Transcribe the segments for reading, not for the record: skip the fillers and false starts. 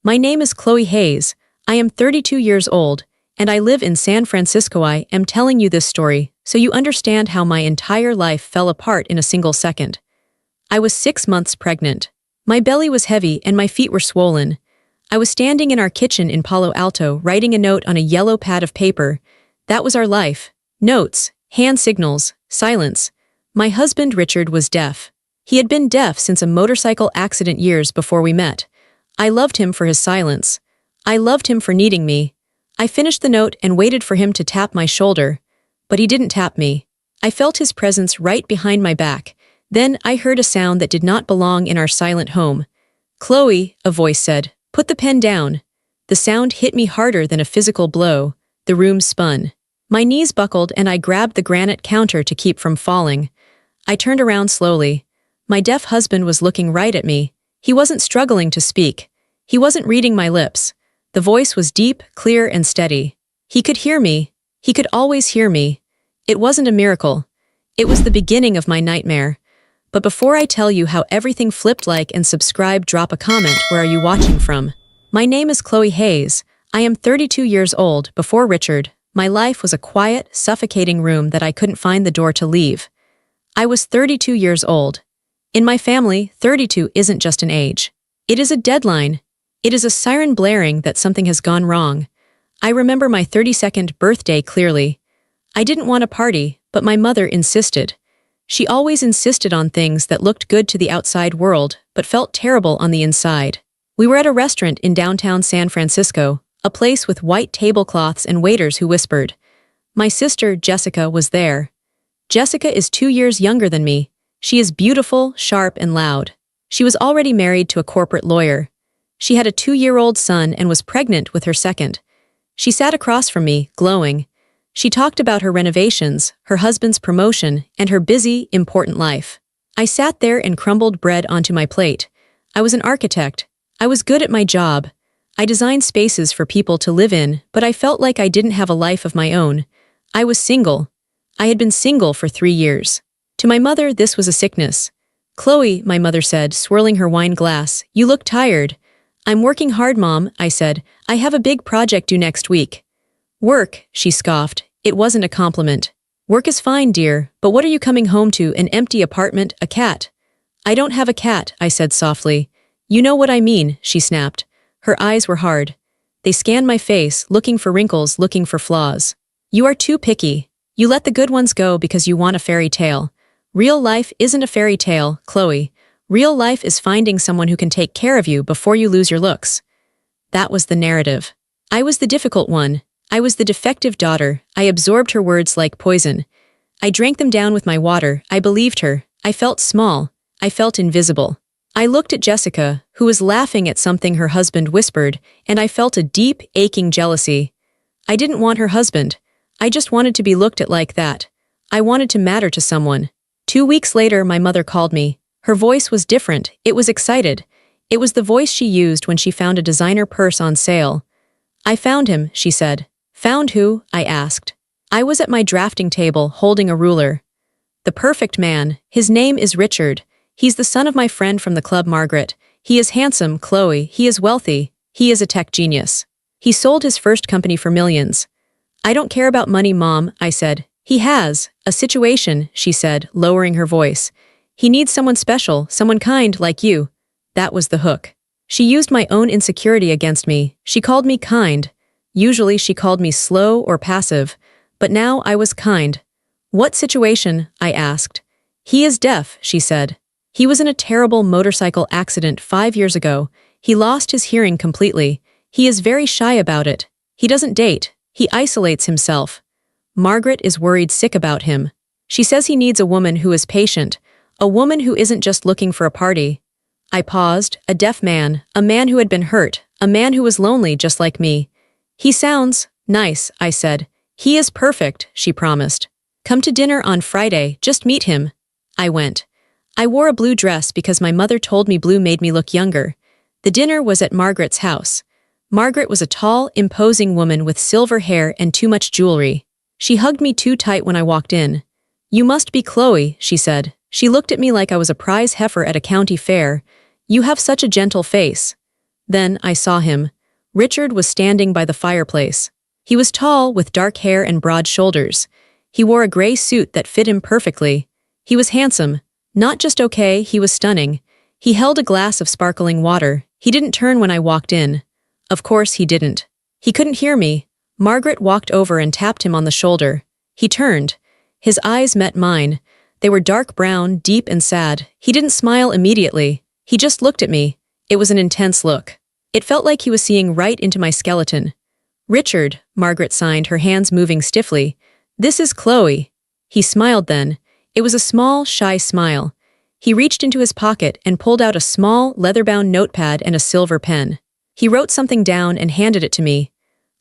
My name is Chloe Hayes. I am 32 years old, and I live in San Francisco. I am telling you this story so you understand how my entire life fell apart in a single second. I was 6 months pregnant. My belly was heavy and my feet were swollen. I was standing in our kitchen in Palo Alto writing a note on a yellow pad of paper. That was our life. Notes, hand signals, silence. My husband Richard was deaf. He had been deaf since a motorcycle accident years before we met. I loved him for his silence. I loved him for needing me. I finished the note and waited for him to tap my shoulder. But he didn't tap me. I felt his presence right behind my back. Then I heard a sound that did not belong in our silent home. "Chloe," a voice said, "put the pen down." The sound hit me harder than a physical blow. The room spun. My knees buckled and I grabbed the granite counter to keep from falling. I turned around slowly. My deaf husband was looking right at me. He wasn't struggling to speak. He wasn't reading my lips. The voice was deep, clear, and steady. He could hear me. He could always hear me. It wasn't a miracle. It was the beginning of my nightmare. But before I tell you how everything flipped, like and subscribe, drop a comment. Where are you watching from? My name is Chloe Hayes. I am 32 years old. Before Richard, my life was a quiet, suffocating room that I couldn't find the door to leave. I was 32 years old. In my family, 32 isn't just an age. It is a deadline. It is a siren blaring that something has gone wrong. I remember my 32nd birthday clearly. I didn't want a party, but my mother insisted. She always insisted on things that looked good to the outside world, but felt terrible on the inside. We were at a restaurant in downtown San Francisco, a place with white tablecloths and waiters who whispered. My sister, Jessica, was there. Jessica is 2 years younger than me. She is beautiful, sharp, and loud. She was already married to a corporate lawyer. She had a 2-year-old son and was pregnant with her second. She sat across from me, glowing. She talked about her renovations, her husband's promotion, and her busy, important life. I sat there and crumbled bread onto my plate. I was an architect. I was good at my job. I designed spaces for people to live in, but I felt like I didn't have a life of my own. I was single. I had been single for 3 years. To my mother, this was a sickness. "Chloe," my mother said, swirling her wine glass, "you look tired." "I'm working hard, Mom," I said. "I have a big project due next week." "Work," she scoffed. It wasn't a compliment. "Work is fine, dear, but what are you coming home to? An empty apartment, a cat?" "I don't have a cat," I said softly. "You know what I mean," she snapped. Her eyes were hard. They scanned my face, looking for wrinkles, looking for flaws. "You are too picky. You let the good ones go because you want a fairy tale. Real life isn't a fairy tale, Chloe. Real life is finding someone who can take care of you before you lose your looks." That was the narrative. I was the difficult one. I was the defective daughter. I absorbed her words like poison. I drank them down with my water. I believed her. I felt small. I felt invisible. I looked at Jessica, who was laughing at something her husband whispered, and I felt a deep, aching jealousy. I didn't want her husband. I just wanted to be looked at like that. I wanted to matter to someone. 2 weeks later, my mother called me. Her voice was different. It was excited. It was the voice she used when she found a designer purse on sale. "I found him," she said. "Found who?" I asked. I was at my drafting table, holding a ruler. "The perfect man. His name is Richard. He's the son of my friend from the club, Margaret. He is handsome, Chloe. He is wealthy. He is a tech genius. He sold his first company for millions." "I don't care about money, Mom," I said. "He has a situation," she said, lowering her voice. "He needs someone special, someone kind like you." That was the hook. She used my own insecurity against me. She called me kind. Usually she called me slow or passive, but now I was kind. "What situation?" I asked. "He is deaf," she said. "He was in a terrible motorcycle accident 5 years ago. He lost his hearing completely. He is very shy about it. He doesn't date. He isolates himself. Margaret is worried sick about him. She says he needs a woman who is patient, a woman who isn't just looking for a party." I paused. A deaf man, a man who had been hurt, a man who was lonely just like me. "He sounds nice," I said. "He is perfect," she promised. "Come to dinner on Friday, just meet him." I went. I wore a blue dress because my mother told me blue made me look younger. The dinner was at Margaret's house. Margaret was a tall, imposing woman with silver hair and too much jewelry. She hugged me too tight when I walked in. "You must be Chloe," she said. She looked at me like I was a prize heifer at a county fair. "You have such a gentle face." Then I saw him. Richard was standing by the fireplace. He was tall, with dark hair and broad shoulders. He wore a gray suit that fit him perfectly. He was handsome. Not just okay, he was stunning. He held a glass of sparkling water. He didn't turn when I walked in. Of course he didn't. He couldn't hear me. Margaret walked over and tapped him on the shoulder. He turned. His eyes met mine. They were dark brown, deep and sad. He didn't smile immediately. He just looked at me. It was an intense look. It felt like he was seeing right into my skeleton. "Richard," Margaret signed, her hands moving stiffly. "This is Chloe." He smiled then. It was a small, shy smile. He reached into his pocket and pulled out a small, leather-bound notepad and a silver pen. He wrote something down and handed it to me.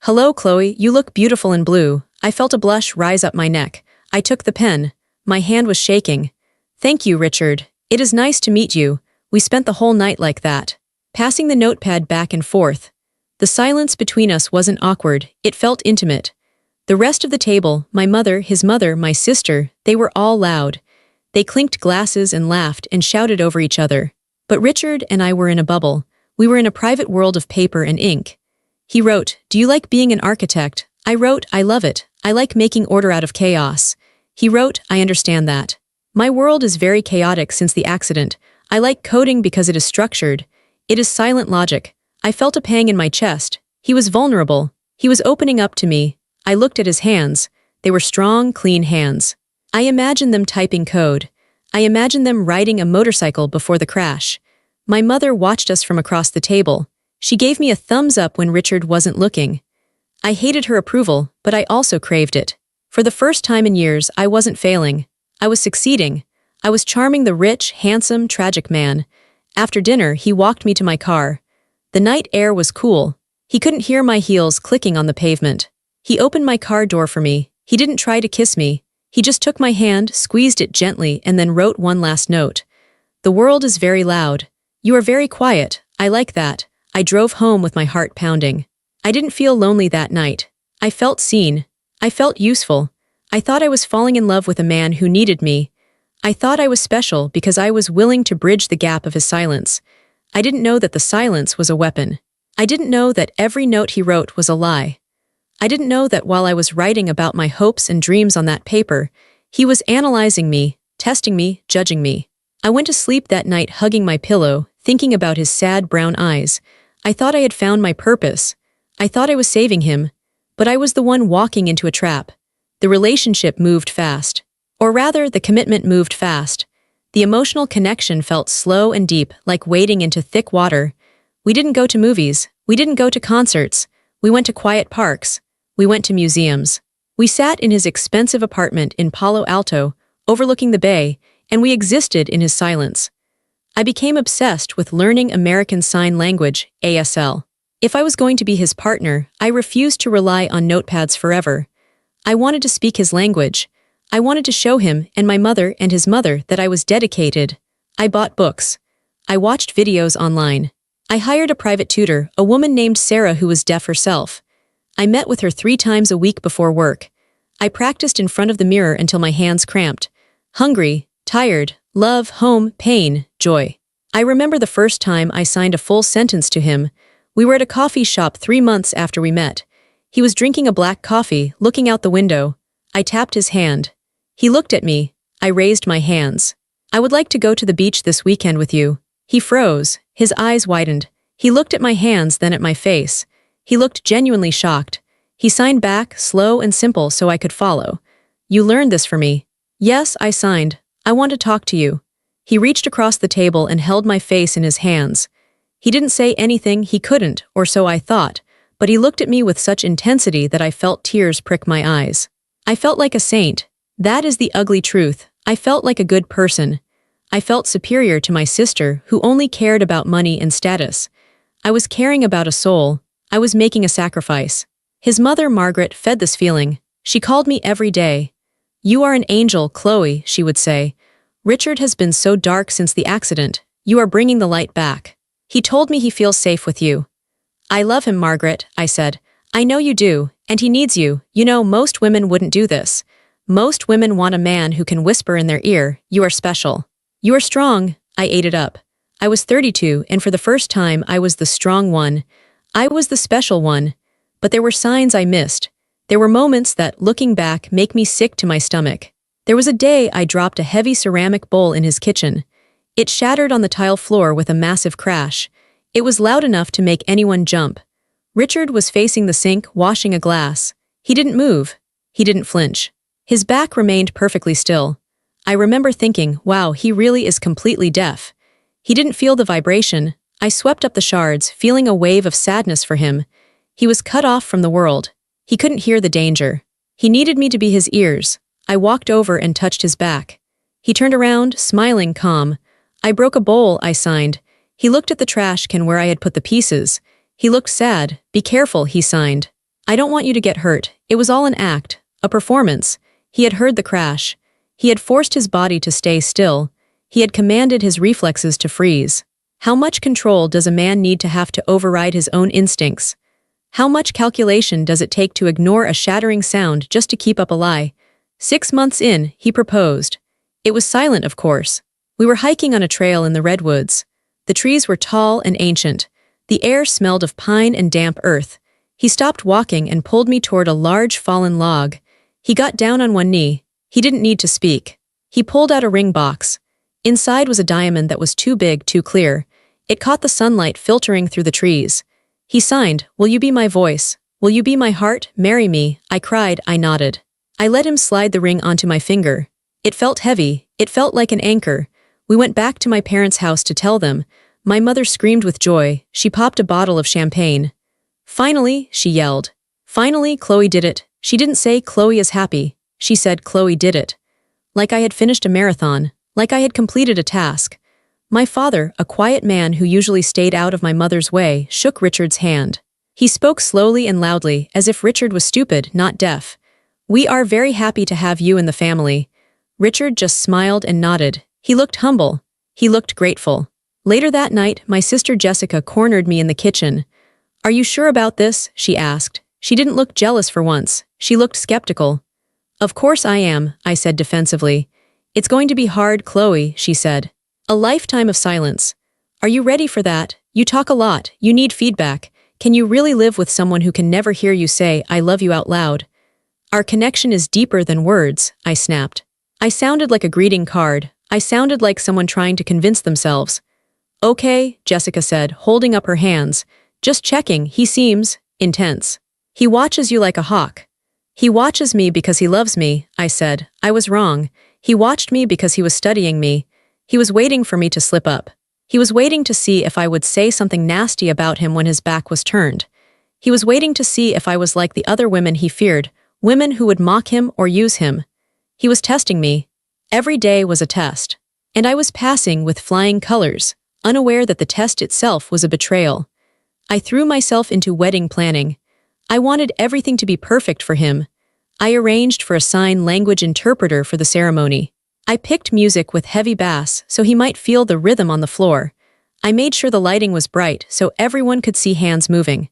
"Hello, Chloe, you look beautiful in blue." I felt a blush rise up my neck. I took the pen. My hand was shaking. "Thank you, Richard. It is nice to meet you. We spent the whole night like that." Passing the notepad back and forth. The silence between us wasn't awkward, it felt intimate. The rest of the table, my mother, his mother, my sister, they were all loud. They clinked glasses and laughed and shouted over each other. But Richard and I were in a bubble. We were in a private world of paper and ink. He wrote, "Do you like being an architect?" I wrote, "I love it. I like making order out of chaos." He wrote, "I understand that. My world is very chaotic since the accident. I like coding because it is structured. It is silent logic." I felt a pang in my chest. He was vulnerable. He was opening up to me. I looked at his hands. They were strong, clean hands. I imagined them typing code. I imagined them riding a motorcycle before the crash. My mother watched us from across the table. She gave me a thumbs up when Richard wasn't looking. I hated her approval, but I also craved it. For the first time in years, I wasn't failing. I was succeeding. I was charming the rich, handsome, tragic man. After dinner, he walked me to my car. The night air was cool. He couldn't hear my heels clicking on the pavement. He opened my car door for me. He didn't try to kiss me. He just took my hand, squeezed it gently, and then wrote one last note. "The world is very loud. You are very quiet. I like that." I drove home with my heart pounding. I didn't feel lonely that night. I felt seen. I felt useful. I thought I was falling in love with a man who needed me. I thought I was special because I was willing to bridge the gap of his silence. I didn't know that the silence was a weapon. I didn't know that every note he wrote was a lie. I didn't know that while I was writing about my hopes and dreams on that paper, he was analyzing me, testing me, judging me. I went to sleep that night hugging my pillow, thinking about his sad brown eyes. I thought I had found my purpose. I thought I was saving him, but I was the one walking into a trap. The relationship moved fast. Or rather, the commitment moved fast. The emotional connection felt slow and deep, like wading into thick water. We didn't go to movies. We didn't go to concerts. We went to quiet parks. We went to museums. We sat in his expensive apartment in Palo Alto, overlooking the bay, and we existed in his silence. I became obsessed with learning American Sign Language, ASL. If I was going to be his partner, I refused to rely on notepads forever. I wanted to speak his language. I wanted to show him and my mother and his mother that I was dedicated. I bought books. I watched videos online. I hired a private tutor, a woman named Sarah who was deaf herself. I met with her 3 times a week before work. I practiced in front of the mirror until my hands cramped. Hungry, tired, love, home, pain, joy. I remember the first time I signed a full sentence to him. We were at a coffee shop 3 months after we met. He was drinking a black coffee, looking out the window. I tapped his hand. He looked at me. I raised my hands. "I would like to go to the beach this weekend with you." He froze. His eyes widened. He looked at my hands, then at my face. He looked genuinely shocked. He signed back, slow and simple so I could follow. "You learned this for me." "Yes," I signed. "I want to talk to you." He reached across the table and held my face in his hands. He didn't say anything, he couldn't, or so I thought, but he looked at me with such intensity that I felt tears prick my eyes. I felt like a saint. That is the ugly truth. I felt like a good person. I felt superior to my sister, who only cared about money and status. I was caring about a soul. I was making a sacrifice. His mother, Margaret, fed this feeling. She called me every day. "You are an angel, Chloe," she would say. "Richard has been so dark since the accident. You are bringing the light back. He told me he feels safe with you." "I love him, Margaret," I said. "I know you do, and he needs you. You know, most women wouldn't do this. Most women want a man who can whisper in their ear, 'You are special. You are strong.'" I ate it up. I was 32, and for the first time I was the strong one. I was the special one. But there were signs I missed. There were moments that, looking back, make me sick to my stomach. There was a day I dropped a heavy ceramic bowl in his kitchen. It shattered on the tile floor with a massive crash. It was loud enough to make anyone jump. Richard was facing the sink, washing a glass. He didn't move. He didn't flinch. His back remained perfectly still. I remember thinking, wow, he really is completely deaf. He didn't feel the vibration. I swept up the shards, feeling a wave of sadness for him. He was cut off from the world. He couldn't hear the danger. He needed me to be his ears. I walked over and touched his back. He turned around, smiling calm. I broke a bowl, I signed. He looked at the trash can where I had put the pieces. He looked sad. Be careful, he signed. I don't want you to get hurt. It was all an act, a performance. He had heard the crash. He had forced his body to stay still. He had commanded his reflexes to freeze. How much control does a man need to have to override his own instincts? How much calculation does it take to ignore a shattering sound just to keep up a lie? 6 months in, he proposed. It was silent, of course. We were hiking on a trail in the redwoods. The trees were tall and ancient. The air smelled of pine and damp earth. He stopped walking and pulled me toward a large fallen log. He got down on one knee. He didn't need to speak. He pulled out a ring box. Inside was a diamond that was too big, too clear. It caught the sunlight filtering through the trees. He signed, "Will you be my voice? Will you be my heart? Marry me." I cried, I nodded. I let him slide the ring onto my finger. It felt heavy. It felt like an anchor. We went back to my parents' house to tell them. My mother screamed with joy. She popped a bottle of champagne. "Finally," she yelled. "Finally, Chloe did it." She didn't say Chloe is happy. She said Chloe did it. Like I had finished a marathon. Like I had completed a task. My father, a quiet man who usually stayed out of my mother's way, shook Richard's hand. He spoke slowly and loudly, as if Richard was stupid, not deaf. "We are very happy to have you in the family." Richard just smiled and nodded. He looked humble. He looked grateful. Later that night, my sister Jessica cornered me in the kitchen. "Are you sure about this?" she asked. She didn't look jealous for once. She looked skeptical. "Of course I am," I said defensively. "It's going to be hard, Chloe," she said. A lifetime of silence. "Are you ready for that? You talk a lot. You need feedback. Can you really live with someone who can never hear you say, 'I love you' out loud?" "Our connection is deeper than words," I snapped. I sounded like a greeting card. I sounded like someone trying to convince themselves. "Okay," Jessica said, holding up her hands. "Just checking, he seems intense. He watches you like a hawk." "He watches me because he loves me," I said. I was wrong. He watched me because he was studying me. He was waiting for me to slip up. He was waiting to see if I would say something nasty about him when his back was turned. He was waiting to see if I was like the other women he feared, women who would mock him or use him. He was testing me. Every day was a test. And I was passing with flying colors, unaware that the test itself was a betrayal. I threw myself into wedding planning. I wanted everything to be perfect for him. I arranged for a sign language interpreter for the ceremony. I picked music with heavy bass so he might feel the rhythm on the floor. I made sure the lighting was bright so everyone could see hands moving.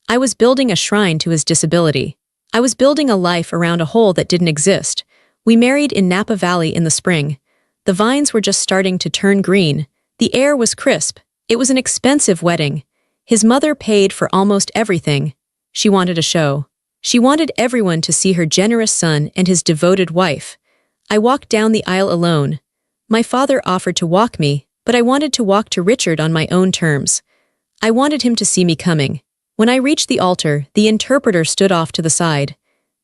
I was building a shrine to his disability. I was building a life around a hole that didn't exist. We married in Napa Valley in the spring. The vines were just starting to turn green. The air was crisp. It was an expensive wedding. His mother paid for almost everything. She wanted a show. She wanted everyone to see her generous son and his devoted wife. I walked down the aisle alone. My father offered to walk me, but I wanted to walk to Richard on my own terms. I wanted him to see me coming. When I reached the altar, the interpreter stood off to the side.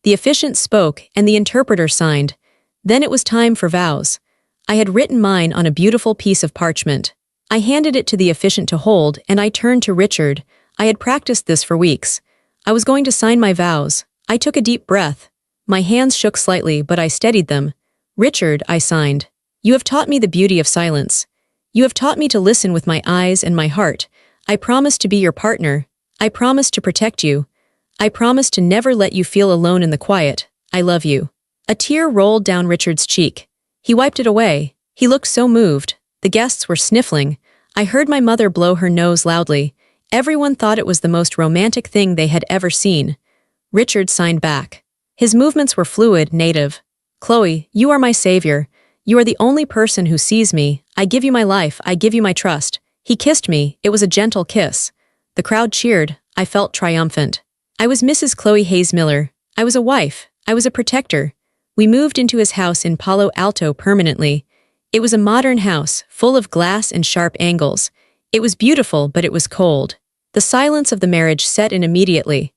The officiant spoke, and the interpreter signed. Then it was time for vows. I had written mine on a beautiful piece of parchment. I handed it to the officiant to hold, and I turned to Richard. I had practiced this for weeks. I was going to sign my vows. I took a deep breath. My hands shook slightly, but I steadied them. "Richard," I signed. "You have taught me the beauty of silence. You have taught me to listen with my eyes and my heart. I promise to be your partner. I promise to protect you. I promise to never let you feel alone in the quiet. I love you." A tear rolled down Richard's cheek. He wiped it away. He looked so moved. The guests were sniffling. I heard my mother blow her nose loudly. Everyone thought it was the most romantic thing they had ever seen. Richard signed back. His movements were fluid, native. "Chloe, you are my savior. You are the only person who sees me. I give you my life. I give you my trust. He kissed me. It was a gentle kiss. The crowd cheered. I felt triumphant. I was Mrs. Chloe Hayes Miller. I was a wife. I was a protector. We moved into his house in Palo Alto permanently. It was a modern house, full of glass and sharp angles. It was beautiful, but it was cold. The silence of the marriage set in immediately.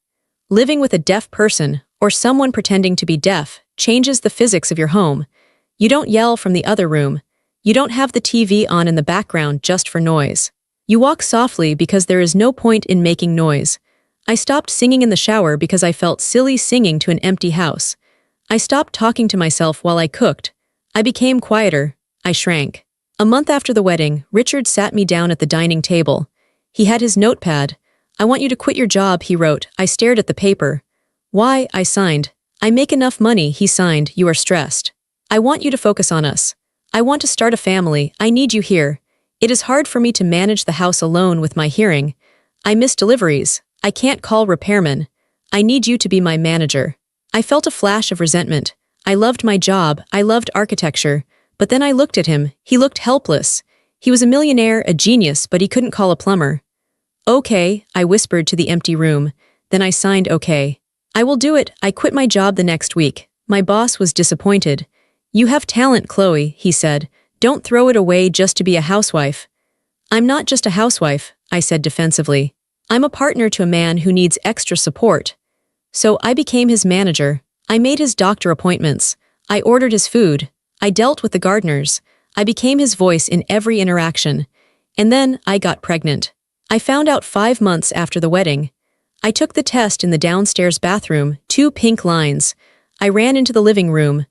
Living with a deaf person, or someone pretending to be deaf, changes the physics of your home. You don't yell from the other room. You don't have the TV on in the background just for noise. You walk softly because there is no point in making noise. I stopped singing in the shower because I felt silly singing to an empty house. I stopped talking to myself while I cooked. I became quieter. I shrank. A month after the wedding, Richard sat me down at the dining table. He had his notepad. "I want you to quit your job," he wrote. I stared at the paper. "Why?" I signed. "I make enough money," he signed. "You are stressed. I want you to focus on us. I want to start a family. I need you here. It is hard for me to manage the house alone with my hearing. I miss deliveries. I can't call repairmen. I need you to be my manager." I felt a flash of resentment. I loved my job. I loved architecture. But then I looked at him. He looked helpless. He was a millionaire, a genius, but he couldn't call a plumber. "Okay," I whispered to the empty room. Then I signed okay. "I will do it." I quit my job the next week. My boss was disappointed. "You have talent, Chloe," he said. "Don't throw it away just to be a housewife." "I'm not just a housewife," I said defensively. "I'm a partner to a man who needs extra support." So I became his manager. I made his doctor appointments. I ordered his food. I dealt with the gardeners. I became his voice in every interaction. And then I got pregnant. I found out 5 months after the wedding. I took the test in the downstairs bathroom, 2 pink lines. I ran into the living room.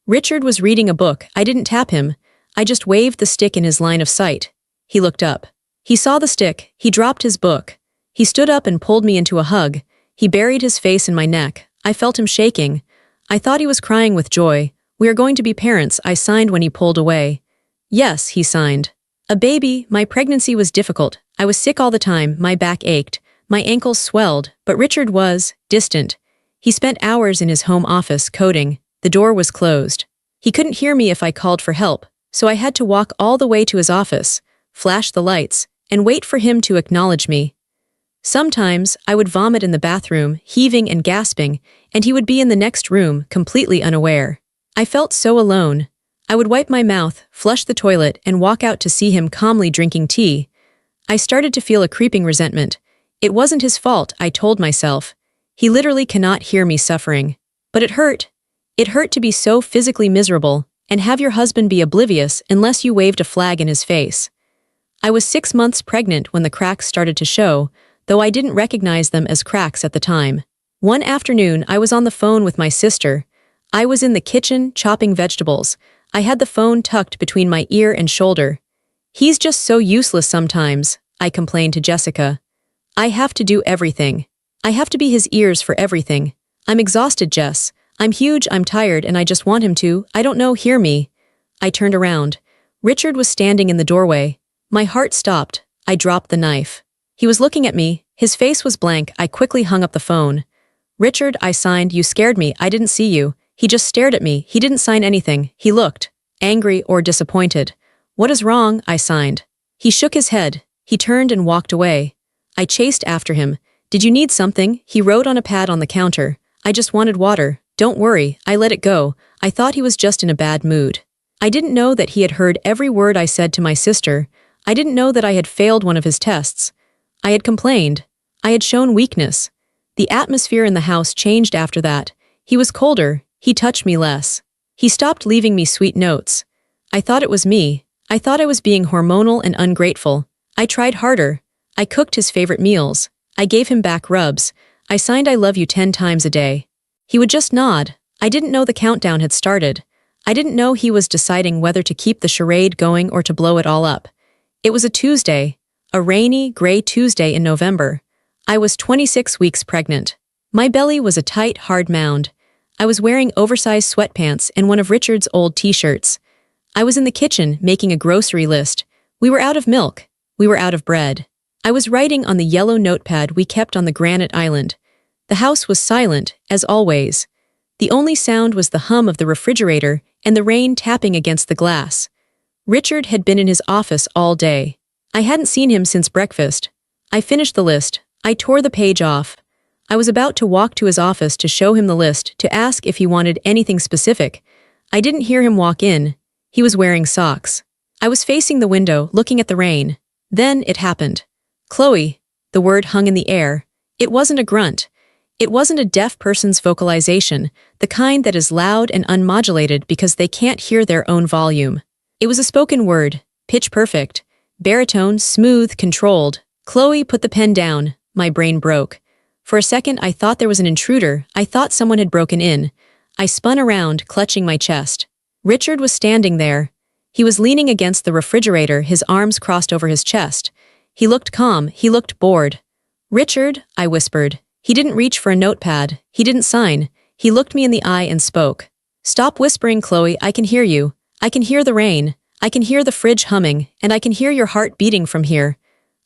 Richard was reading a book. I didn't tap him. I just waved the stick in his line of sight. He looked up. He saw the stick. He dropped his book. He stood up and pulled me into a hug. He buried his face in my neck. I felt him shaking. I thought he was crying with joy. "We are going to be parents," I signed when he pulled away. "Yes," he signed. "A baby." My pregnancy was difficult. I was sick all the time. My back ached. My ankles swelled. But Richard was distant. He spent hours in his home office coding. The door was closed. He couldn't hear me if I called for help, so I had to walk all the way to his office, flash the lights, and wait for him to acknowledge me. Sometimes, I would vomit in the bathroom, heaving and gasping, and he would be in the next room, completely unaware. I felt so alone. I would wipe my mouth, flush the toilet, and walk out to see him calmly drinking tea. I started to feel a creeping resentment. It wasn't his fault, I told myself. He literally cannot hear me suffering. But it hurt. It hurt to be so physically miserable, and have your husband be oblivious unless you waved a flag in his face. I was 6 months pregnant when the cracks started to show, though I didn't recognize them as cracks at the time. One afternoon, I was on the phone with my sister. I was in the kitchen, chopping vegetables. I had the phone tucked between my ear and shoulder. "He's just so useless sometimes," I complained to Jessica. "I have to do everything. I have to be his ears for everything. I'm exhausted, Jess. I'm huge, I'm tired, and I just want him to, I don't know, hear me." I turned around. Richard was standing in the doorway. My heart stopped. I dropped the knife. He was looking at me. His face was blank. I quickly hung up the phone. "Richard," I signed, "you scared me. I didn't see you." He just stared at me. He didn't sign anything. He looked angry or disappointed. "What is wrong?" I signed. He shook his head. He turned and walked away. I chased after him. "Did you need something?" He wrote on a pad on the counter. "I just wanted water." "Don't worry." I let it go. I thought he was just in a bad mood. I didn't know that he had heard every word I said to my sister. I didn't know that I had failed one of his tests. I had complained. I had shown weakness. The atmosphere in the house changed after that. He was colder. He touched me less. He stopped leaving me sweet notes. I thought it was me. I thought I was being hormonal and ungrateful. I tried harder. I cooked his favorite meals. I gave him back rubs. I signed "I love you" 10 times a day. He would just nod. I didn't know the countdown had started. I didn't know he was deciding whether to keep the charade going or to blow it all up. It was a Tuesday. A rainy, gray Tuesday in November. I was 26 weeks pregnant. My belly was a tight, hard mound. I was wearing oversized sweatpants and one of Richard's old t-shirts. I was in the kitchen making a grocery list. We were out of milk. We were out of bread. I was writing on the yellow notepad we kept on the granite island. The house was silent, as always. The only sound was the hum of the refrigerator and the rain tapping against the glass. Richard had been in his office all day. I hadn't seen him since breakfast. I finished the list. I tore the page off. I was about to walk to his office to show him the list, to ask if he wanted anything specific. I didn't hear him walk in. He was wearing socks. I was facing the window, looking at the rain. Then it happened. Chloe. The word hung in the air. It wasn't a grunt. It wasn't a deaf person's vocalization, the kind that is loud and unmodulated because they can't hear their own volume. It was a spoken word, pitch perfect, baritone, smooth, controlled. Chloe put the pen down. My brain broke. For a second I thought there was an intruder. I thought someone had broken in. I spun around, clutching my chest. Richard was standing there. He was leaning against the refrigerator, his arms crossed over his chest. He looked calm, he looked bored. "Richard," I whispered. He didn't reach for a notepad. He didn't sign. He looked me in the eye and spoke. "Stop whispering, Chloe, I can hear you. I can hear the rain. I can hear the fridge humming, and I can hear your heart beating from here."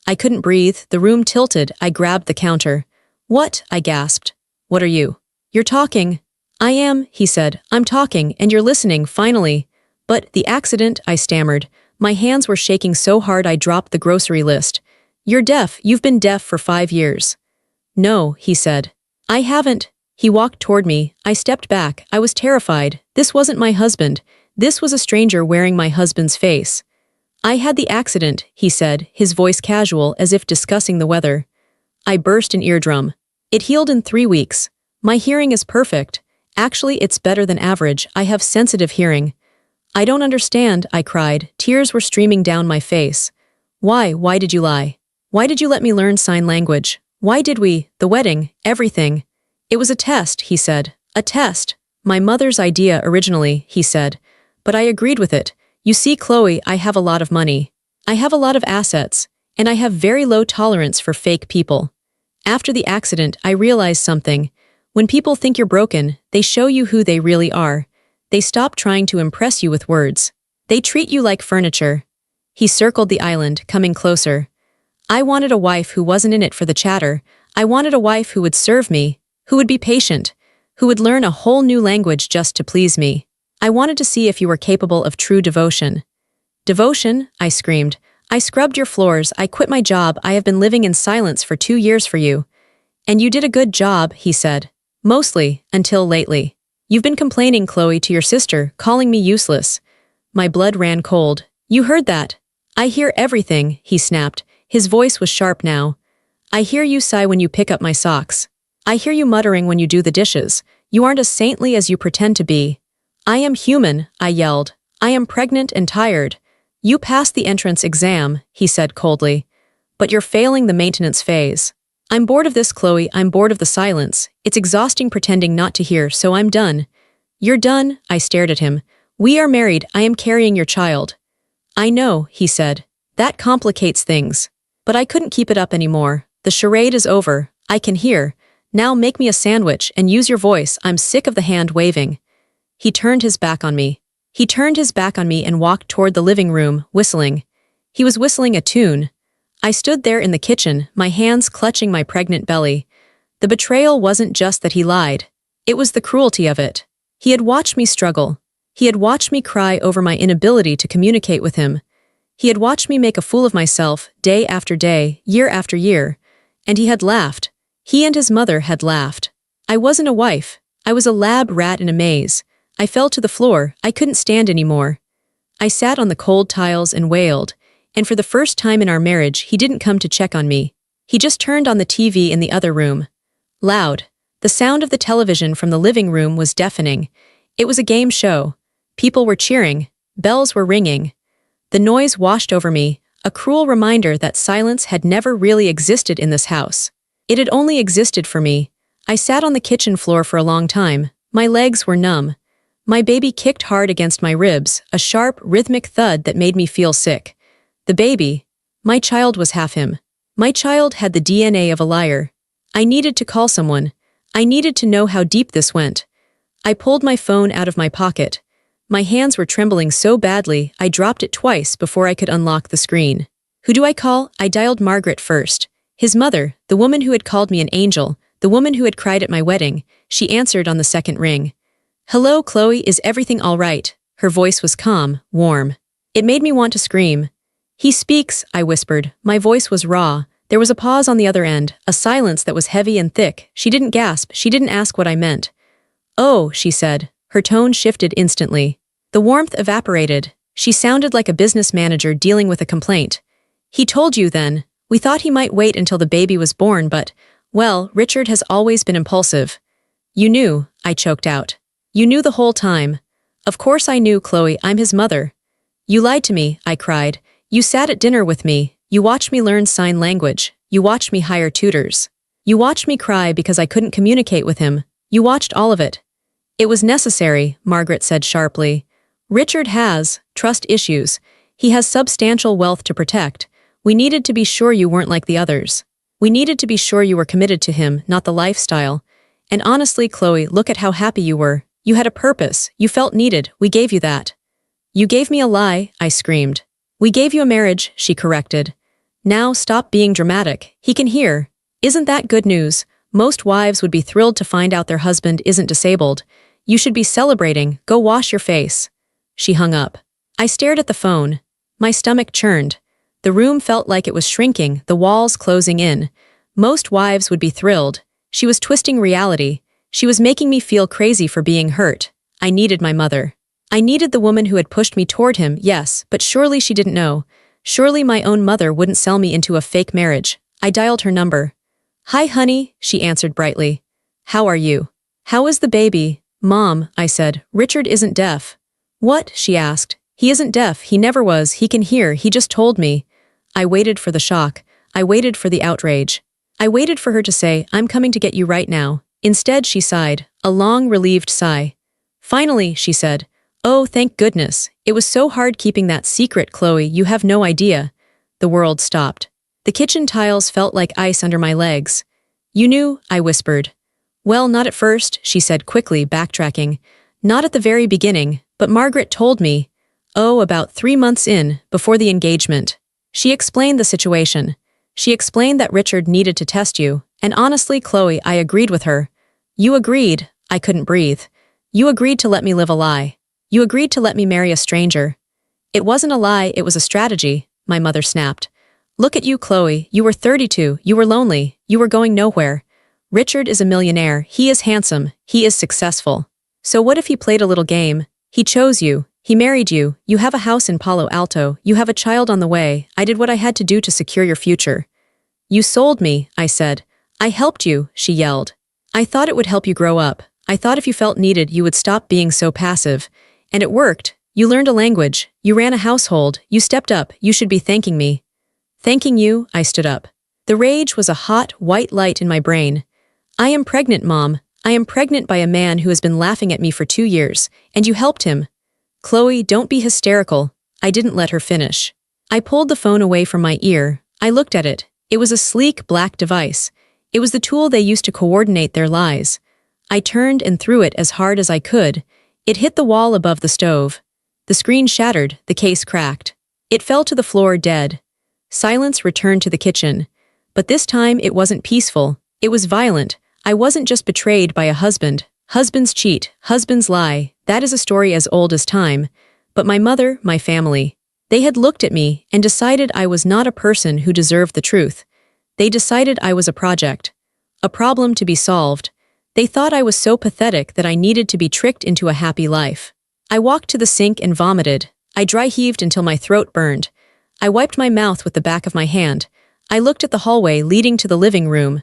I couldn't breathe, the room tilted, I grabbed the counter. "What?" I gasped. "What are you?" "You're talking." "I am," he said. "I'm talking, and you're listening, finally." "But the accident," I stammered. My hands were shaking so hard I dropped the grocery list. "You're deaf. You've been deaf for 5 years." "No," he said. "I haven't." He walked toward me. I stepped back. I was terrified. This wasn't my husband. This was a stranger wearing my husband's face. "I had the accident," he said, his voice casual, as if discussing the weather. I burst an eardrum. "It healed in 3 weeks. My hearing is perfect. Actually, it's better than average. I have sensitive hearing." "I don't understand," I cried. Tears were streaming down my face. Why did you lie? Why did you let me learn sign language? Why did we? The wedding, everything." "It was a test," he said. "A test. My mother's idea originally," he said. "But I agreed with it. You see, Chloe, I have a lot of money. I have a lot of assets. And I have very low tolerance for fake people. After the accident, I realized something. When people think you're broken, they show you who they really are. They stop trying to impress you with words. They treat you like furniture." He circled the island, coming closer. "I wanted a wife who wasn't in it for the chatter. I wanted a wife who would serve me, who would be patient, who would learn a whole new language just to please me. I wanted to see if you were capable of true devotion." "Devotion?" I screamed. "I scrubbed your floors, I quit my job, I have been living in silence for 2 years for you." "And you did a good job," he said. "Mostly, until lately. You've been complaining, Chloe, to your sister, calling me useless." My blood ran cold. "You heard that?" "I hear everything," he snapped. His voice was sharp now. "I hear you sigh when you pick up my socks. I hear you muttering when you do the dishes. You aren't as saintly as you pretend to be." "I am human," I yelled. "I am pregnant and tired." "You passed the entrance exam," he said coldly. "But you're failing the maintenance phase." "I'm bored of this, Chloe, I'm bored of the silence. It's exhausting pretending not to hear, so I'm done." "You're done?" I stared at him. "We are married, I am carrying your child." "I know," he said. "That complicates things. But I couldn't keep it up anymore. The charade is over. I can hear. Now make me a sandwich and use your voice. I'm sick of the hand waving." He turned his back on me. He turned his back on me and walked toward the living room, whistling. He was whistling a tune. I stood there in the kitchen, my hands clutching my pregnant belly. The betrayal wasn't just that he lied. It was the cruelty of it. He had watched me struggle. He had watched me cry over my inability to communicate with him. He had watched me make a fool of myself, day after day, year after year. And he had laughed. He and his mother had laughed. I wasn't a wife. I was a lab rat in a maze. I fell to the floor. I couldn't stand anymore. I sat on the cold tiles and wailed. And for the first time in our marriage, he didn't come to check on me. He just turned on the TV in the other room. Loud. The sound of the television from the living room was deafening. It was a game show. People were cheering. Bells were ringing. The noise washed over me, a cruel reminder that silence had never really existed in this house. It had only existed for me. I sat on the kitchen floor for a long time. My legs were numb. My baby kicked hard against my ribs, a sharp, rhythmic thud that made me feel sick. The baby. My child was half him. My child had the DNA of a liar. I needed to call someone. I needed to know how deep this went. I pulled my phone out of my pocket. My hands were trembling so badly, I dropped it twice before I could unlock the screen. Who do I call? I dialed Margaret first. His mother, the woman who had called me an angel, the woman who had cried at my wedding. She answered on the second ring. "Hello, Chloe, is everything all right?" Her voice was calm, warm. It made me want to scream. He speaks, I whispered. My voice was raw. There was a pause on the other end, a silence that was heavy and thick. She didn't gasp, she didn't ask what I meant. Oh, she said. Her tone shifted instantly. The warmth evaporated. She sounded like a business manager dealing with a complaint. He told you then. We thought he might wait until the baby was born, but, well, Richard has always been impulsive. You knew, I choked out. You knew the whole time. Of course I knew, Chloe, I'm his mother. You lied to me, I cried. You sat at dinner with me. You watched me learn sign language. You watched me hire tutors. You watched me cry because I couldn't communicate with him. You watched all of it. It was necessary, Margaret said sharply. Richard has trust issues. He has substantial wealth to protect. We needed to be sure you weren't like the others. We needed to be sure you were committed to him, not the lifestyle. And honestly, Chloe, look at how happy you were. You had a purpose. You felt needed. We gave you that. You gave me a lie, I screamed. We gave you a marriage, she corrected. Now stop being dramatic. He can hear. Isn't that good news? Most wives would be thrilled to find out their husband isn't disabled. You should be celebrating. Go wash your face. She hung up. I stared at the phone. My stomach churned. The room felt like it was shrinking, the walls closing in. Most wives would be thrilled. She was twisting reality. She was making me feel crazy for being hurt. I needed my mother. I needed the woman who had pushed me toward him, yes, but surely she didn't know. Surely my own mother wouldn't sell me into a fake marriage. I dialed her number. Hi, honey, she answered brightly. How are you? How is the baby? Mom, I said, Richard isn't deaf. What? She asked. He isn't deaf, he never was, he can hear, he just told me. I waited for the shock. I waited for the outrage. I waited for her to say, I'm coming to get you right now. Instead, she sighed, a long, relieved sigh. Finally, she said, oh, thank goodness. It was so hard keeping that secret, Chloe, you have no idea. The world stopped. The kitchen tiles felt like ice under my legs. You knew, I whispered. Well, not at first, she said quickly, backtracking. Not at the very beginning, but Margaret told me. Oh, about 3 months in, before the engagement. She explained the situation. She explained that Richard needed to test you, and honestly, Chloe, I agreed with her. You agreed. I couldn't breathe. You agreed to let me live a lie. You agreed to let me marry a stranger. It wasn't a lie, it was a strategy, my mother snapped. Look at you, Chloe, you were 32, you were lonely, you were going nowhere. Richard is a millionaire, he is handsome, he is successful. So what if he played a little game? He chose you, he married you, you have a house in Palo Alto, you have a child on the way, I did what I had to do to secure your future. You sold me, I said. I helped you, she yelled. I thought it would help you grow up. I thought if you felt needed you would stop being so passive. And it worked. You learned a language, you ran a household, you stepped up, you should be thanking me. Thanking you, I stood up. The rage was a hot, white light in my brain. I am pregnant, Mom. I am pregnant by a man who has been laughing at me for 2 years, and you helped him. Chloe, don't be hysterical. I didn't let her finish. I pulled the phone away from my ear. I looked at it. It was a sleek, black device. It was the tool they used to coordinate their lies. I turned and threw it as hard as I could. It hit the wall above the stove. The screen shattered, the case cracked. It fell to the floor dead. Silence returned to the kitchen. But this time it wasn't peaceful. It was violent. I wasn't just betrayed by a husband. Husbands cheat, husbands lie. That is a story as old as time. But my mother, my family. They had looked at me and decided I was not a person who deserved the truth. They decided I was a project. A problem to be solved. They thought I was so pathetic that I needed to be tricked into a happy life. I walked to the sink and vomited. I dry-heaved until my throat burned. I wiped my mouth with the back of my hand. I looked at the hallway leading to the living room.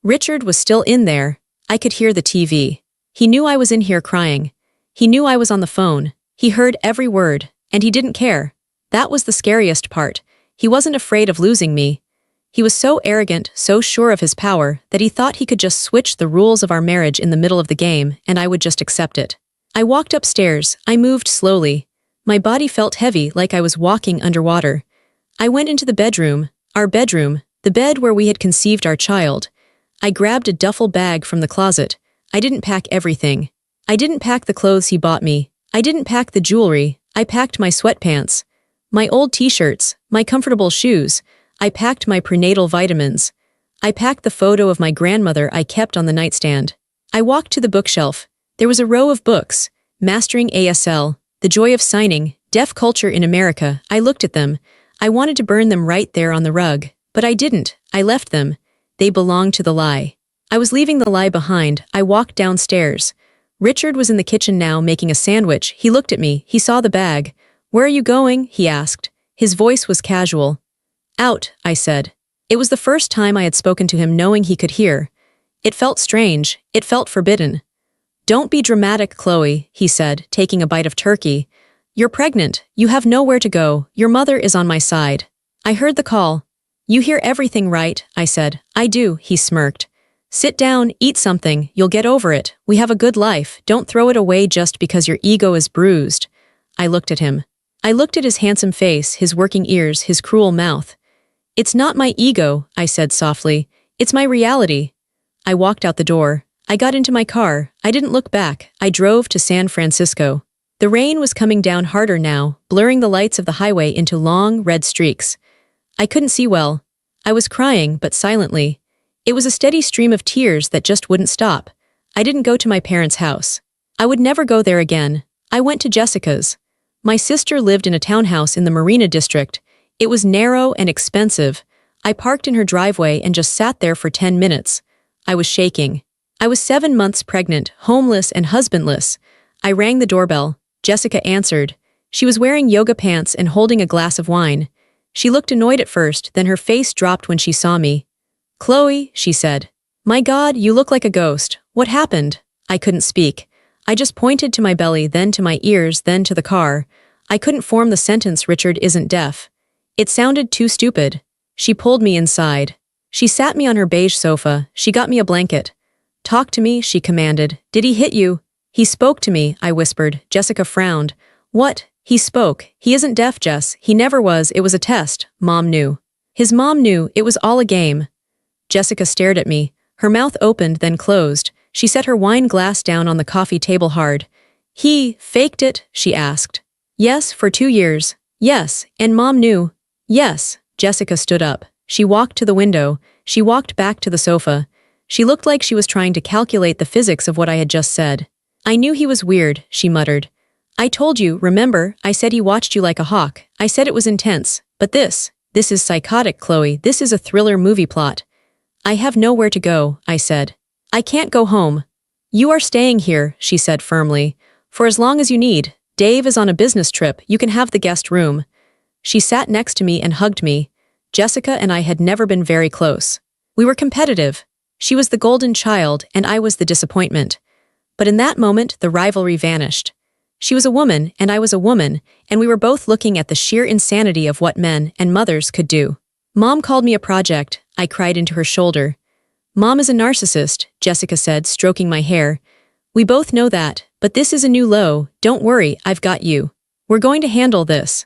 Richard was still in there. I could hear the TV. He knew I was in here crying. He knew I was on the phone. He heard every word, and he didn't care. That was the scariest part. He wasn't afraid of losing me. He was so arrogant, so sure of his power, that he thought he could just switch the rules of our marriage in the middle of the game, and I would just accept it. I walked upstairs. I moved slowly. My body felt heavy, like I was walking underwater. I went into the bedroom, our bedroom, the bed where we had conceived our child. I grabbed a duffel bag from the closet. I didn't pack everything. I didn't pack the clothes he bought me. I didn't pack the jewelry. I packed my sweatpants, my old t-shirts, my comfortable shoes. I packed my prenatal vitamins. I packed the photo of my grandmother I kept on the nightstand. I walked to the bookshelf. There was a row of books, Mastering ASL, The Joy of Signing, Deaf Culture in America. I looked at them. I wanted to burn them right there on the rug, but I didn't. I left them. They belonged to the lie. I was leaving the lie behind. I walked downstairs. Richard was in the kitchen now making a sandwich. He looked at me. He saw the bag. "Where are you going?" he asked. His voice was casual. "Out," I said. It was the first time I had spoken to him knowing he could hear. It felt strange. It felt forbidden. "Don't be dramatic, Chloe," he said, taking a bite of turkey. "You're pregnant. You have nowhere to go. Your mother is on my side." I heard the call. "You hear everything, right?" I said. "I do," he smirked. "Sit down, eat something, you'll get over it. We have a good life, don't throw it away just because your ego is bruised." I looked at him. I looked at his handsome face, his working ears, his cruel mouth. "It's not my ego," I said softly. "It's my reality." I walked out the door. I got into my car. I didn't look back. I drove to San Francisco. The rain was coming down harder now, blurring the lights of the highway into long, red streaks. I couldn't see well. I was crying, but silently. It was a steady stream of tears that just wouldn't stop. I didn't go to my parents' house. I would never go there again. I went to Jessica's. My sister lived in a townhouse in the Marina district. It was narrow and expensive. I parked in her driveway and just sat there for 10 minutes. I was shaking. I was 7 months pregnant, homeless and husbandless. I rang the doorbell. Jessica answered. She was wearing yoga pants and holding a glass of wine. She looked annoyed at first, then her face dropped when she saw me. "Chloe," she said. "My God, you look like a ghost. What happened?" I couldn't speak. I just pointed to my belly, then to my ears, then to the car. I couldn't form the sentence, "Richard isn't deaf." It sounded too stupid. She pulled me inside. She sat me on her beige sofa. She got me a blanket. "Talk to me," she commanded. "Did he hit you?" "He spoke to me," I whispered. Jessica frowned. "What? He spoke. He isn't deaf, Jess. He never was. It was a test." Mom knew. His mom knew. It was all a game. Jessica stared at me. Her mouth opened, then closed. She set her wine glass down on the coffee table hard. "He faked it?" she asked. "Yes, for 2 years. Yes, and Mom knew." "Yes." Jessica stood up. She walked to the window. She walked back to the sofa. She looked like she was trying to calculate the physics of what I had just said. "I knew he was weird," she muttered. "I told you, remember, I said he watched you like a hawk. I said it was intense. But this is psychotic, Chloe. This is a thriller movie plot." "I have nowhere to go," I said. "I can't go home." "You are staying here," she said firmly. "For as long as you need. Dave is on a business trip. You can have the guest room." She sat next to me and hugged me. Jessica and I had never been very close. We were competitive. She was the golden child, and I was the disappointment. But in that moment, the rivalry vanished. She was a woman, and I was a woman, and we were both looking at the sheer insanity of what men and mothers could do. "Mom called me a project," I cried into her shoulder. "Mom is a narcissist," Jessica said, stroking my hair. "We both know that, but this is a new low. Don't worry, I've got you. We're going to handle this."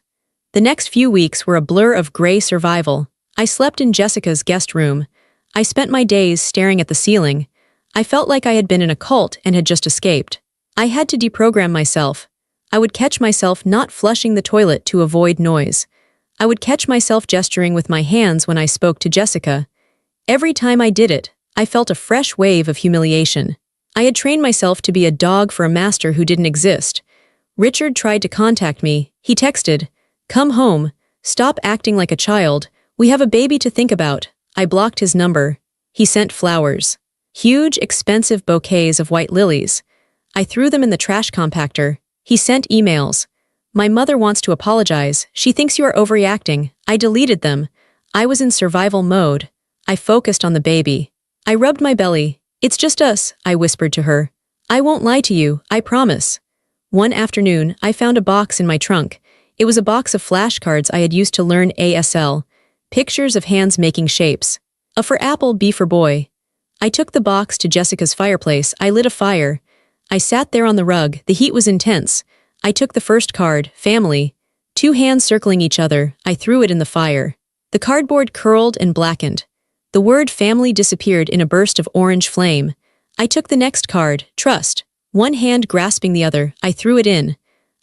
The next few weeks were a blur of gray survival. I slept in Jessica's guest room. I spent my days staring at the ceiling. I felt like I had been in a cult and had just escaped. I had to deprogram myself. I would catch myself not flushing the toilet to avoid noise. I would catch myself gesturing with my hands when I spoke to Jessica. Every time I did it, I felt a fresh wave of humiliation. I had trained myself to be a dog for a master who didn't exist. Richard tried to contact me. He texted, "Come home. Stop acting like a child. We have a baby to think about." I blocked his number. He sent flowers. Huge, expensive bouquets of white lilies. I threw them in the trash compactor. He sent emails. "My mother wants to apologize. She thinks you are overreacting." I deleted them. I was in survival mode. I focused on the baby. I rubbed my belly. "It's just us," I whispered to her. "I won't lie to you, I promise." One afternoon, I found a box in my trunk. It was a box of flashcards I had used to learn ASL. Pictures of hands making shapes. A for apple, B for boy. I took the box to Jessica's fireplace. I lit a fire. I sat there on the rug. The heat was intense. I took the first card, family. 2 hands circling each other. I threw it in the fire. The cardboard curled and blackened. The word family disappeared in a burst of orange flame. I took the next card, trust. 1 hand grasping the other. I threw it in.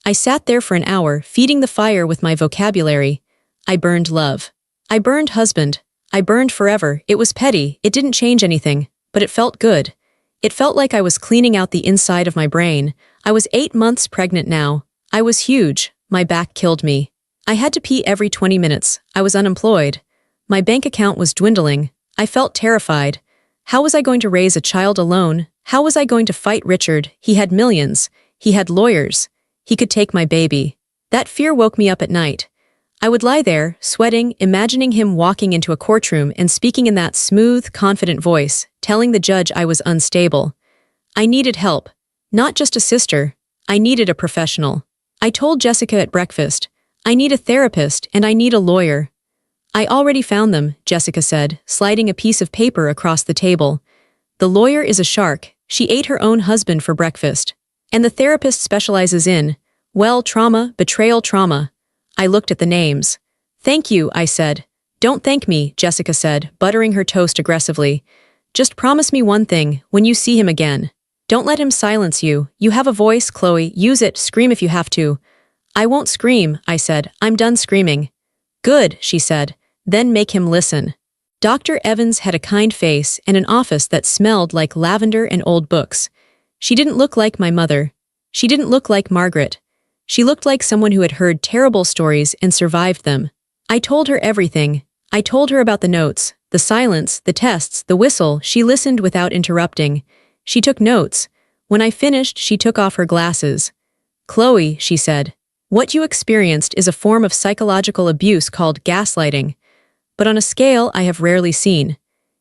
I sat there for an hour, feeding the fire with my vocabulary. I burned love. I burned husband. I burned forever. It was petty. It didn't change anything. But it felt good. It felt like I was cleaning out the inside of my brain. I was 8 months pregnant now. I was huge. My back killed me. I had to pee every 20 minutes. I was unemployed. My bank account was dwindling. I felt terrified. How was I going to raise a child alone? How was I going to fight Richard? He had millions. He had lawyers. He could take my baby. That fear woke me up at night. I would lie there, sweating, imagining him walking into a courtroom and speaking in that smooth, confident voice, telling the judge I was unstable. I needed help. Not just a sister. I needed a professional. I told Jessica at breakfast, I need a therapist and I need a lawyer. I already found them, Jessica said, sliding a piece of paper across the table. The lawyer is a shark. She ate her own husband for breakfast. And the therapist specializes in, well, trauma, betrayal trauma. I looked at the names. Thank you, I said. Don't thank me, Jessica said, buttering her toast aggressively. Just promise me one thing, when you see him again. Don't let him silence you. You have a voice, Chloe. Use it, scream if you have to. I won't scream, I said. I'm done screaming. Good, she said. Then make him listen. Dr. Evans had a kind face and an office that smelled like lavender and old books. She didn't look like my mother. She didn't look like Margaret. She looked like someone who had heard terrible stories and survived them. I told her everything. I told her about the notes, the silence, the tests, the whistle. She listened without interrupting. She took notes. When I finished, she took off her glasses. Chloe, she said, what you experienced is a form of psychological abuse called gaslighting, but on a scale I have rarely seen.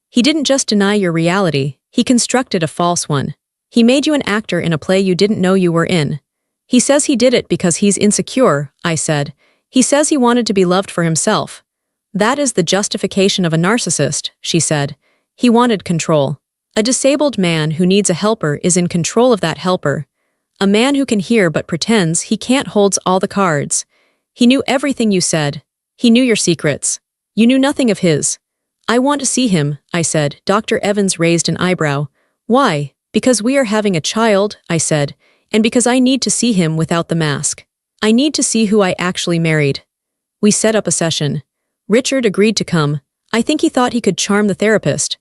He didn't just deny your reality, he constructed a false one. He made you an actor in a play you didn't know you were in. He says he did it because he's insecure, I said. He says he wanted to be loved for himself. That is the justification of a narcissist, she said. He wanted control. A disabled man who needs a helper is in control of that helper. A man who can hear but pretends he can't holds all the cards. He knew everything you said. He knew your secrets. You knew nothing of his. I want to see him, I said. Dr. Evans raised an eyebrow. Why? Because we are having a child, I said, and because I need to see him without the mask. I need to see who I actually married. We set up a session. Richard agreed to come. I think he thought he could charm the therapist.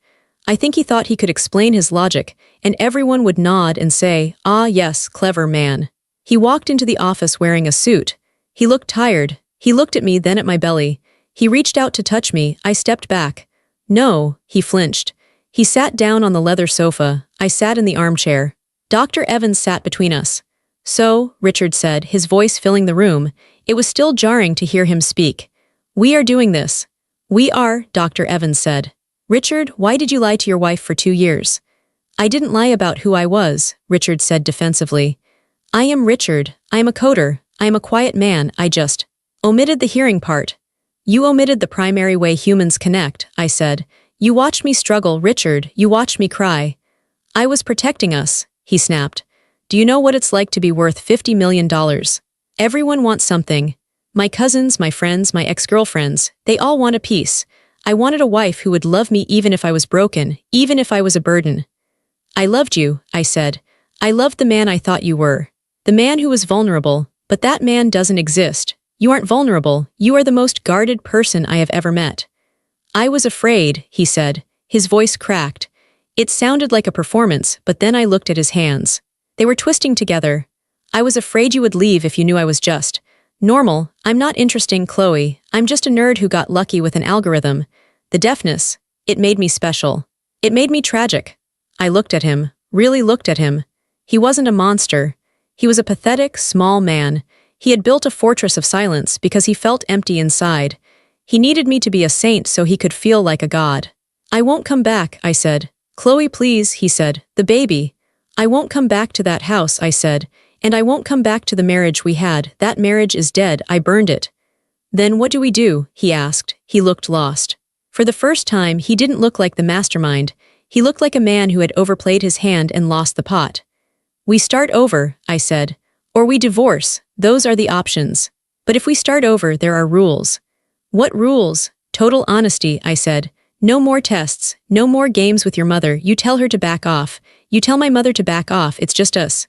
I think he thought he could explain his logic, and everyone would nod and say, ah yes, clever man. He walked into the office wearing a suit. He looked tired. He looked at me, then at my belly. He reached out to touch me. I stepped back. No, he flinched. He sat down on the leather sofa. I sat in the armchair. Dr. Evans sat between us. So, Richard said, his voice filling the room. It was still jarring to hear him speak. We are doing this. We are, Dr. Evans said. Richard, why did you lie to your wife for 2 years? I didn't lie about who I was, Richard said defensively. I am Richard. I am a coder. I am a quiet man. I just omitted the hearing part. You omitted the primary way humans connect, I said. You watched me struggle, Richard. You watched me cry. I was protecting us, he snapped. Do you know what it's like to be worth $50 million? Everyone wants something. My cousins, my friends, my ex-girlfriends, they all want a piece. I wanted a wife who would love me even if I was broken, even if I was a burden. I loved you, I said. I loved the man I thought you were. The man who was vulnerable, but that man doesn't exist. You aren't vulnerable. You are the most guarded person I have ever met. I was afraid, he said. His voice cracked. It sounded like a performance, but then I looked at his hands. They were twisting together. I was afraid you would leave if you knew I was just normal. I'm not interesting, Chloe. I'm just a nerd who got lucky with an algorithm. The deafness, it made me special. It made me tragic. I looked at him, really looked at him. He wasn't a monster. He was a pathetic, small man. He had built a fortress of silence because he felt empty inside. He needed me to be a saint so he could feel like a god. I won't come back, I said. Chloe, please, he said. The baby. I won't come back to that house, I said. And I won't come back to the marriage we had. That marriage is dead. I burned it. Then what do we do? He asked. He looked lost. For the first time, he didn't look like the mastermind. He looked like a man who had overplayed his hand and lost the pot. We start over, I said. Or we divorce. Those are the options. But if we start over, there are rules. What rules? Total honesty, I said. No more tests. No more games with your mother. You tell her to back off. You tell my mother to back off. It's just us.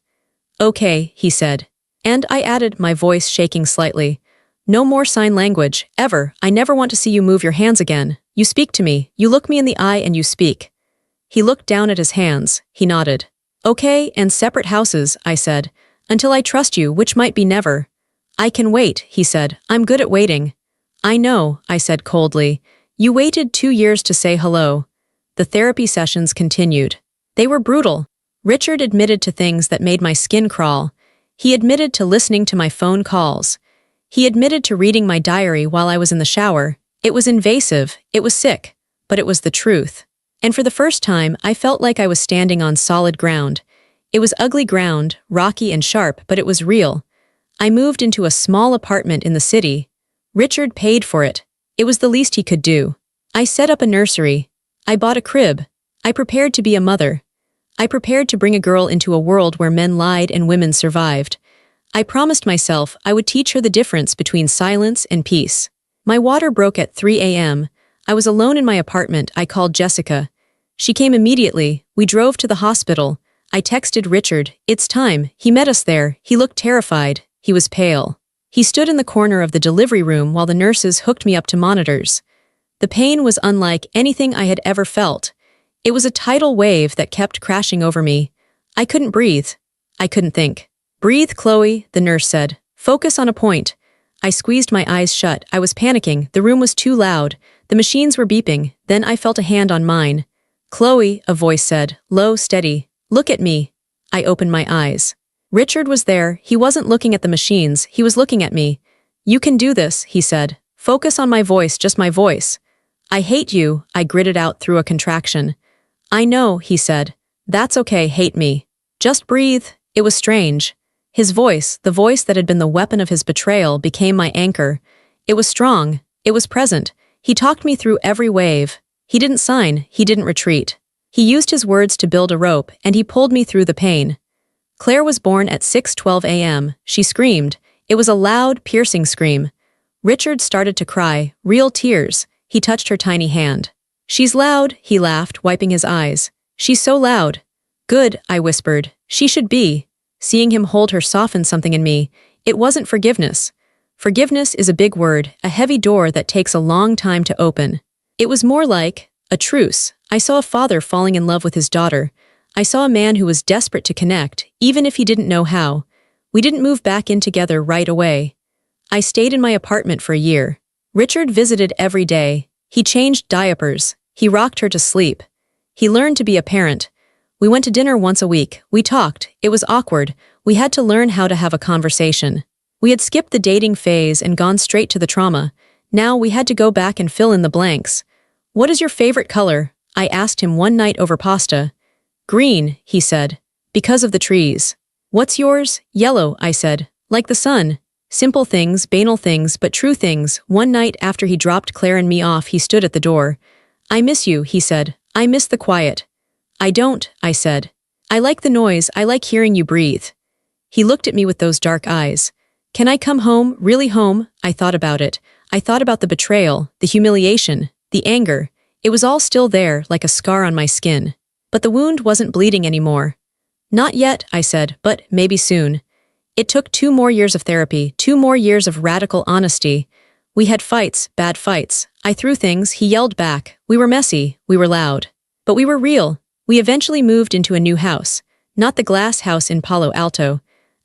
Okay, he said. And I added, my voice shaking slightly. No more sign language, ever. I never want to see you move your hands again. You speak to me. You look me in the eye and you speak. He looked down at his hands. He nodded. Okay, and separate houses, I said. Until I trust you, which might be never. I can wait, he said. I'm good at waiting. I know, I said coldly. You waited 2 years to say hello. The therapy sessions continued. They were brutal. Richard admitted to things that made my skin crawl. He admitted to listening to my phone calls. He admitted to reading my diary while I was in the shower. It was invasive, it was sick, but it was the truth. And for the first time, I felt like I was standing on solid ground. It was ugly ground, rocky and sharp, but it was real. I moved into a small apartment in the city. Richard paid for it. It was the least he could do. I set up a nursery. I bought a crib. I prepared to be a mother. I prepared to bring a girl into a world where men lied and women survived. I promised myself I would teach her the difference between silence and peace. My water broke at 3 a.m. I was alone in my apartment. I called Jessica. She came immediately. We drove to the hospital. I texted Richard. It's time. He met us there. He looked terrified. He was pale. He stood in the corner of the delivery room while the nurses hooked me up to monitors. The pain was unlike anything I had ever felt. It was a tidal wave that kept crashing over me. I couldn't breathe. I couldn't think. Breathe, Chloe, the nurse said. Focus on a point. I squeezed my eyes shut. I was panicking. The room was too loud. The machines were beeping. Then I felt a hand on mine. Chloe, a voice said, low, steady. Look at me. I opened my eyes. Richard was there. He wasn't looking at the machines. He was looking at me. You can do this, he said. Focus on my voice, just my voice. I hate you, I gritted out through a contraction. I know, he said. That's okay, hate me. Just breathe. It was strange. His voice, the voice that had been the weapon of his betrayal, became my anchor. It was strong. It was present. He talked me through every wave. He didn't sign. He didn't retreat. He used his words to build a rope, and he pulled me through the pain. Claire was born at 6:12 a.m. She screamed. It was a loud, piercing scream. Richard started to cry, real tears. He touched her tiny hand. She's loud, he laughed, wiping his eyes. She's so loud. Good, I whispered. She should be. Seeing him hold her softened something in me. It wasn't forgiveness. Forgiveness is a big word, a heavy door that takes a long time to open. It was more like a truce. I saw a father falling in love with his daughter. I saw a man who was desperate to connect, even if he didn't know how. We didn't move back in together right away. I stayed in my apartment for a year. Richard visited every day. He changed diapers. He rocked her to sleep. He learned to be a parent. We went to dinner once a week. We talked. It was awkward. We had to learn how to have a conversation. We had skipped the dating phase and gone straight to the trauma. Now we had to go back and fill in the blanks. What is your favorite color? I asked him one night over pasta. Green, he said. Because of the trees. What's yours? Yellow, I said. Like the sun. Simple things, banal things, but true things. One night after he dropped Claire and me off, he stood at the door. I miss you, he said. I miss the quiet. I don't, I said. I like the noise, I like hearing you breathe. He looked at me with those dark eyes. Can I come home, really home? I thought about it. I thought about the betrayal, the humiliation, the anger. It was all still there, like a scar on my skin. But the wound wasn't bleeding anymore. Not yet, I said, but maybe soon. It took 2 more years of therapy, 2 more years of radical honesty. We had fights, bad fights. I threw things, he yelled back. We were messy, we were loud. But we were real. We eventually moved into a new house. Not the glass house in Palo Alto.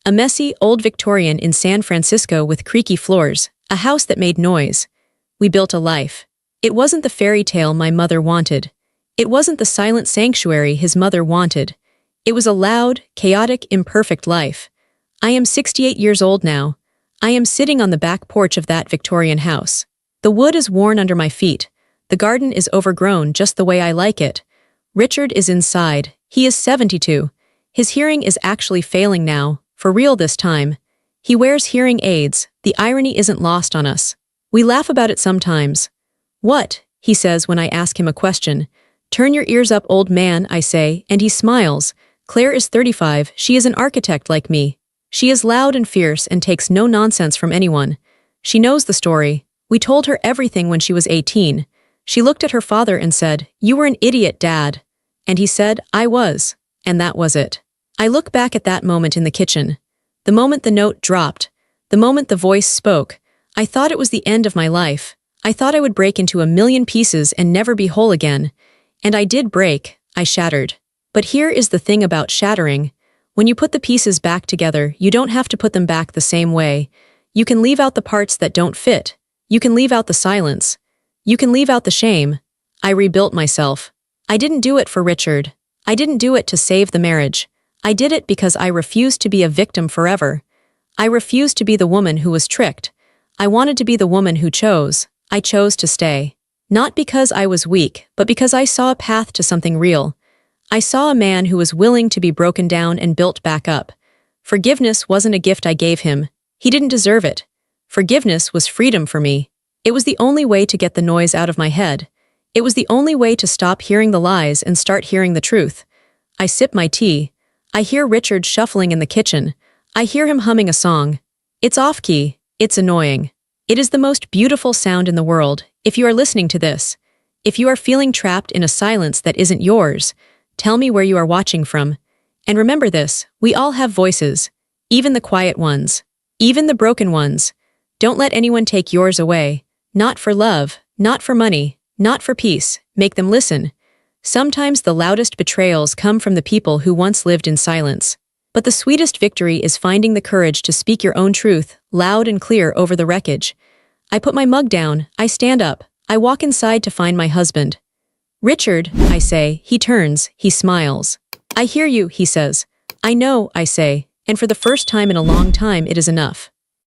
A messy, old Victorian in San Francisco with creaky floors. A house that made noise. We built a life. It wasn't the fairy tale my mother wanted. It wasn't the silent sanctuary his mother wanted. It was a loud, chaotic, imperfect life. I am 68 years old now. I am sitting on the back porch of that Victorian house. The wood is worn under my feet. The garden is overgrown just the way I like it. Richard is inside. He is 72. His hearing is actually failing now, for real this time. He wears hearing aids. The irony isn't lost on us. We laugh about it sometimes. What? He says when I ask him a question. Turn your ears up, old man, I say, and he smiles. Claire is 35. She is an architect like me. She is loud and fierce and takes no nonsense from anyone. She knows the story. We told her everything when she was 18. She looked at her father and said, "You were an idiot, Dad." And he said, "I was." And that was it. I look back at that moment in the kitchen. The moment the note dropped. The moment the voice spoke. I thought it was the end of my life. I thought I would break into a million pieces and never be whole again. And I did break. I shattered. But here is the thing about shattering. When you put the pieces back together, you don't have to put them back the same way. You can leave out the parts that don't fit. You can leave out the silence. You can leave out the shame. I rebuilt myself. I didn't do it for Richard. I didn't do it to save the marriage. I did it because I refused to be a victim forever. I refused to be the woman who was tricked. I wanted to be the woman who chose. I chose to stay. Not because I was weak, but because I saw a path to something real. I saw a man who was willing to be broken down and built back up. Forgiveness wasn't a gift I gave him. He didn't deserve it. Forgiveness was freedom for me. It was the only way to get the noise out of my head. It was the only way to stop hearing the lies and start hearing the truth. I sip my tea. I hear Richard shuffling in the kitchen. I hear him humming a song. It's off-key. It's annoying. It is the most beautiful sound in the world, if you are listening to this. If you are feeling trapped in a silence that isn't yours, tell me where you are watching from. And remember this, we all have voices, even the quiet ones, even the broken ones. Don't let anyone take yours away. Not for love, not for money, not for peace. Make them listen. Sometimes the loudest betrayals come from the people who once lived in silence. But the sweetest victory is finding the courage to speak your own truth, loud and clear over the wreckage. I put my mug down, I stand up, I walk inside to find my husband. Richard, I say, he turns, he smiles. I hear you, he says. I know, I say, and for the first time in a long time it is enough.